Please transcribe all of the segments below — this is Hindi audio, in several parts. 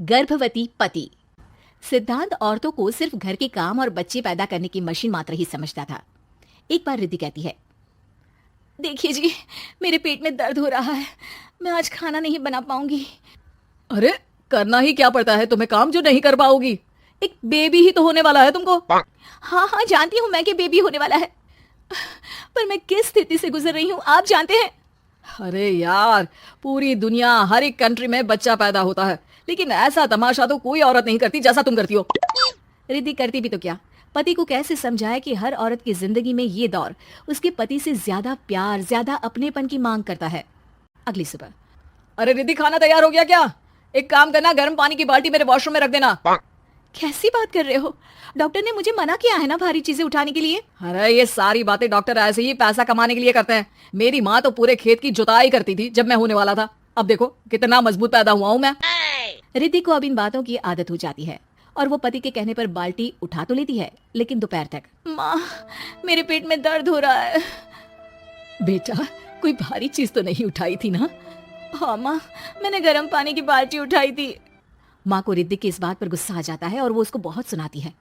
गर्भवती पति। सिद्धांत औरतों को सिर्फ घर के काम और बच्चे पैदा करने की मशीन मात्र ही समझता था। एक बार रिद्धि कहती है, देखिए जी, मेरे पेट में दर्द हो रहा है, मैं आज खाना नहीं बना पाऊंगी। अरे करना ही क्या पड़ता है तुम्हें काम जो नहीं कर पाओगी? एक बेबी ही तो होने वाला है तुमको। हाँ हाँ जानती हूँ मैं कि बेबी होने वाला है, पर मैं किस स्थिति से गुजर रही हूँ आप जानते हैं। अरे यार, पूरी दुनिया हर एक कंट्री में बच्चा पैदा होता है, लेकिन ऐसा तमाशा तो कोई औरत नहीं करती जैसा तुम करती हो। रिद्धि करती भी तो क्या, पति को कैसे समझाए कि हर औरत की जिंदगी में ये दौर उसके पति से ज्यादा प्यार, ज्यादा अपनेपन की मांग करता है। अगली सुबह, अरे रिद्धि, खाना तैयार हो गया क्या? एक काम करना, गर्म पानी की बाल्टी मेरे वॉशरूम में रख देना। कैसी बात कर रहे हो? डॉक्टर ने मुझे मना किया है ना भारी चीजें उठाने के लिए। अरे ये सारी बातें डॉक्टर ऐसे ही पैसा कमाने के लिए करते हैं। मेरी माँ तो पूरे खेत की जुताई करती थी जब मैं होने वाला था। अब देखो कितना मजबूत पैदा हुआ हूँ मैं। रिद्धि को अब इन बातों की आदत हो जाती है और वो पति के कहने पर बाल्टी उठा तो लेती है, लेकिन दोपहर तक, माँ मेरे पेट में दर्द हो रहा है। बेटा, कोई भारी चीज तो नहीं उठाई थी ना? हाँ माँ, मैंने गर्म पानी की बाल्टी उठाई थी। माँ को रिद्धि की इस बात पर गुस्सा आ जाता है और वो उसको बहुत सुनाती है।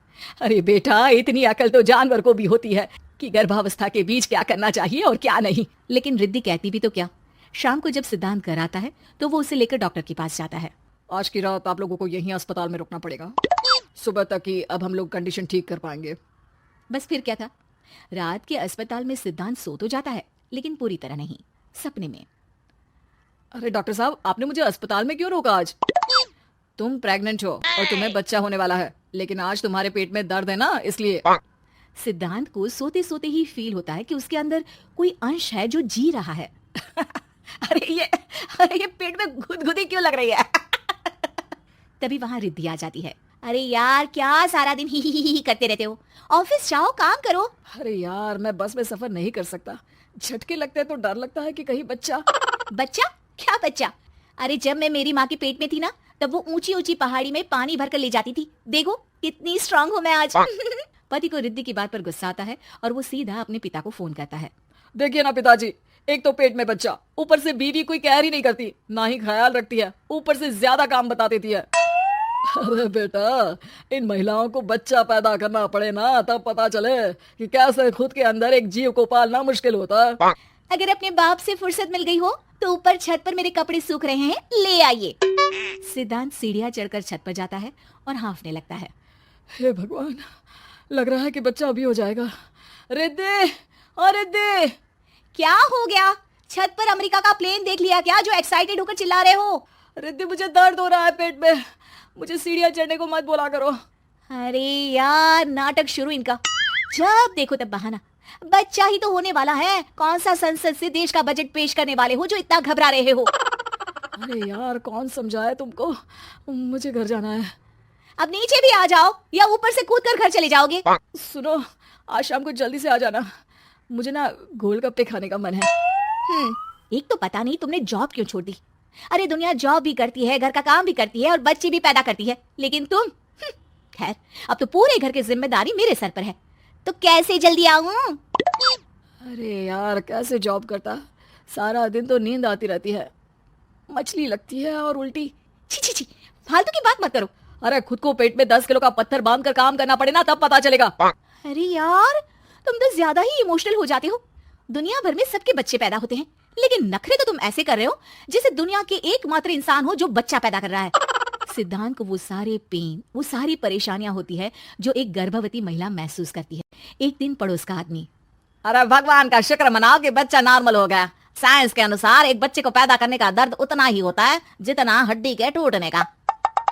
अरे बेटा, इतनी अकल तो जानवर को भी होती है कि गर्भावस्था के बीच क्या करना चाहिए और क्या नहीं। लेकिन रिद्धि कहती भी तो क्या। शाम को जब सिद्धांत घर आता है तो वो उसे लेकर डॉक्टर के पास जाता है। आज की रात आप लोगों को यहीं अस्पताल में रुकना पड़ेगा, सुबह तक ही अब हम लोग कंडीशन ठीक कर पाएंगे। बस फिर क्या था, रात के अस्पताल में सिद्धांत सो तो जाता है, लेकिन पूरी तरह नहीं, सपने में। अरे डॉक्टर साहब, आपने मुझे अस्पताल में क्यों रोका आज? तुम प्रेग्नेंट हो और तुम्हें बच्चा होने वाला है, लेकिन आज तुम्हारे पेट में दर्द है ना, इसलिए। सिद्धांत को सोते सोते ही फील होता है कि उसके अंदर कोई अंश है जो जी रहा है। अरे ये पेट में गुदगुदी क्यों लग रही है? तभी वहां रिद्धि आ जाती है। अरे यार, क्या सारा दिन ही करते रहते हो, ऑफिस जाओ, काम करो। अरे यार, मैं बस में सफर नहीं कर सकता, झटके लगते हैं तो डर लगता है कि कहीं बच्चा। बच्चा? क्या बच्चा? अरे जब मैं मेरी माँ के पेट में थी ना, तब वो ऊंची ऊंची पहाड़ी में पानी भरकर ले जाती थी। देखो कितनी स्ट्रांग हूँ मैं आज। पति को रिद्धि की बात पर गुस्सा आता है और वो सीधा अपने पिता को फोन करता है। देखिए ना पिताजी, एक तो पेट में बच्चा, ऊपर से बीवी कोई केयर ही नहीं करती, ना ही ख्याल रखती है, ऊपर से ज्यादा काम बता देती है। अरे बेटा, इन महिलाओं को बच्चा पैदा करना पड़े ना, तब पता चले कि कैसे खुद के अंदर एक जीव को पालना मुश्किल होता है। अगर अपने बाप से फुर्सत मिल गई हो तो ऊपर छत पर मेरे कपड़े सूख रहे हैं, ले आइए। सिद्धांत सीढ़ियां चढ़कर छत पर जाता है और हाँफने लगता है। हे भगवान, लग रहा है कि बच्चा अभी हो जाएगा। रिद्धि, और रिद्धि। क्या हो गया? छत पर अमेरिका का प्लेन देख लिया क्या जो एक्साइटेड होकर चिल्ला रहे हो? रिद्धि, मुझे दर्द हो रहा है पेट में, मुझे सीढ़ियां चढ़ने को मत बोला करो। अरे यार, नाटक शुरू इनका, जब देखो तब बहाना। बच्चा ही तो होने वाला है, कौन सा संसद से देश का बजट पेश करने वाले हो जो इतना घबरा रहे हो? अरे यार, कौन समझाए तुमको, मुझे घर जाना है। अब नीचे भी आ जाओ या ऊपर से कूद कर घर चले जाओगे? सुनो, आज शाम को जल्दी से आ जाना, मुझे ना गोलगप्पे खाने का मन है। एक तो पता नहीं तुमने जॉब क्यों छोड़ दी। अरे दुनिया जॉब भी करती है, घर का काम भी करती है और बच्चे भी पैदा करती है, लेकिन तुम, खैर अब तो पूरे घर की जिम्मेदारी मेरे सर पर है, तो कैसे जल्दी आऊं? अरे यार, कैसे जॉब करता, सारा दिन तो नींद आती रहती है, मछली लगती है और उल्टी। छी छी छी, फालतू की बात मत करो। अरे खुद को पेट में 10 किलो का पत्थर बांध कर काम करना पड़े ना, तब पता चलेगा। अरे यार, तुम तो ज्यादा ही इमोशनल हो जाते हो। दुनिया भर में सबके बच्चे पैदा होते हैं, लेकिन नखरे तो तुम ऐसे कर रहे हो जैसे दुनिया के एकमात्र इंसान हो जो बच्चा पैदा कर रहा है। सिद्धांत को वो सारे पेन, वो सारी परेशानियां होती है जो एक गर्भवती महिला महसूस करती है। एक दिन पड़ोस का आदमी, अरे भगवान का शुक्र मनाओ कि बच्चा नॉर्मल हो गया। साइंस के अनुसार एक बच्चे को पैदा करने का दर्द उतना ही होता है जितना हड्डी के टूटने का।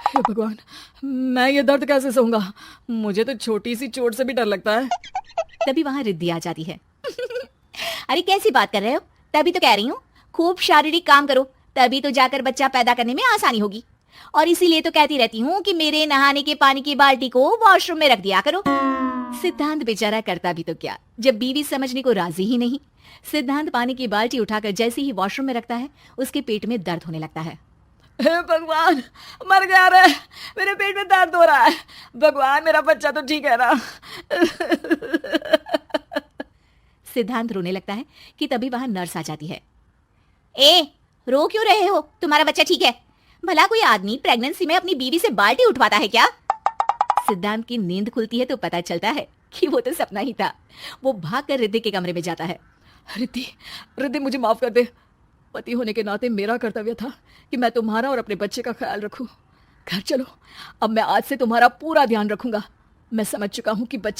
हे भगवान, मैं ये दर्द कैसे सहूंगा, मुझे तो छोटी सी चोट से भी डर लगता है। तभी वहां रिद्धि आ जाती है। अरे कैसी बात कर रहे हो? तभी तो कह रही हूँ, खूब शारीरिक काम करो, तभी तो जाकर बच्चा पैदा करने में आसानी होगी। और इसीलिए तो कहती रहती हूँ कि मेरे नहाने के पानी की बाल्टी को वॉशरूम में रख दिया करो। सिद्धांत बेचारा करता भी तो क्या, जब बीवी समझने को राजी ही नहीं। सिद्धांत पानी की बाल्टी उठाकर जैसे ही वॉशरूम में रखता है, उसके पेट में दर्द होने लगता है। हे भगवान, मर गया रे, मेरे पेट में दर्द हो रहा है। भगवान, मेरा बच्चा तो ठीक है ना? सिद्धांत रोने लगता है कि तभी वहां नर्स आ जाती है। ए, रो क्यों रहे हो? तुम्हारा बच्चा ठीक है। भला कोई आदमी प्रेगनेंसी में अपनी बीवी से बाल्टी उठवाता है क्या? सिद्धांत की नींद खुलती है तो पता चलता है कि वो तो सपना ही था। वो भागकर रिद्धि के कमरे में जाता है। रिद्धि, रिद्धि मुझे माफ कर दे। पति होने के नाते मेरा कर्तव्य था कि मैं तुम्हारा और अपने बच्चे का ख्याल रखूं। घर चलो, अब मैं आज से तुम्हारा पूरा ध्यान रखूंगा। मैं समझ चुका हूं कि बच्चे